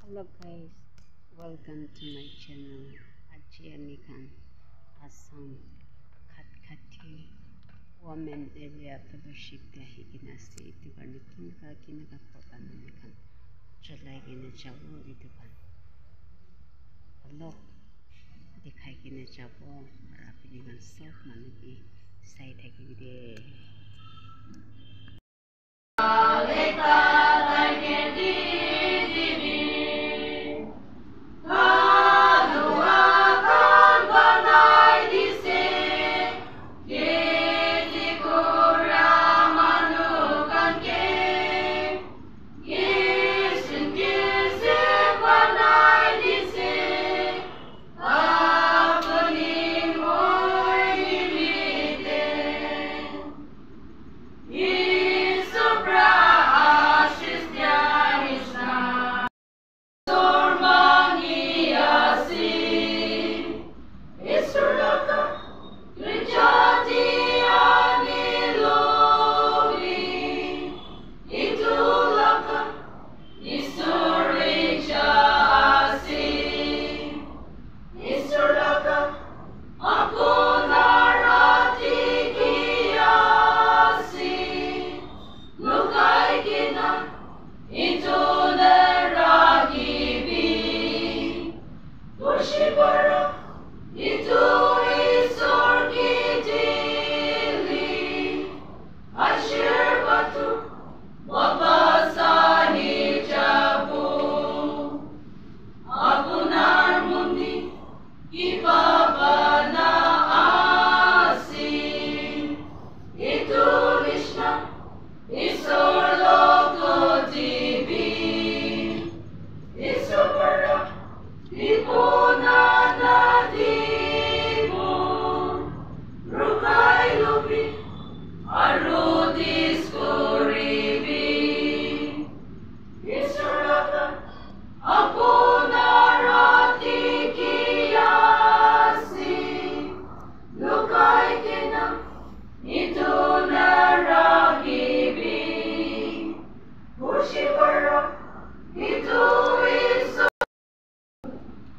Hello guys, welcome to my channel. Aji Amikan Assam Khatkati Women Area Fellowship Higinasi Dukan Kinaka Program Amikan July in a Jabo Dukan Alok Dikai in a Jabo Rapiding South Managi Side Hagide.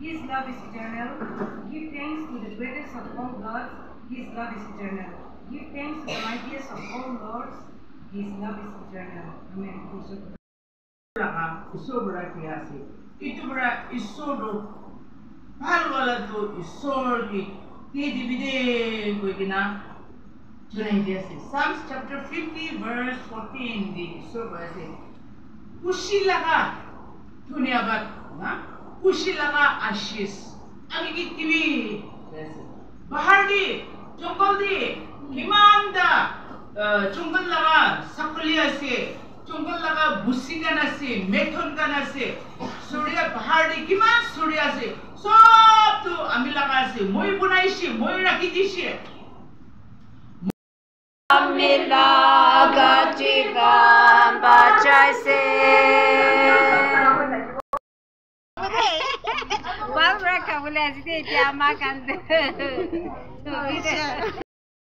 His love is eternal. Give thanks to the greatest of all gods. His love is eternal. Give thanks to the mightiest of all lords. His love is eternal. Amen. ईश्वर बड़ा किया से इतना बड़ा ईश्वर रो हर वाला तो ईश्वर की तेज विदे कोई किना चुनाई जैसे Psalms chapter 50 verse 14 दी ईश्वर बड़ा से खुशी लगा दुनिया बात ना खुशी लगा आशीष आगे की टीवी बाहर दी जंगल दी हिमांदा जंगल लगा सकलिया से जंगल लगा बुसिकाना से मेथनकाना से सूर्य पहाड़ी किमान सूर्य से सब तो आमी लगा से मोई बुनाई से मोई रखी दी से Amila Gajigan Bachase Well, Raka will as they makan.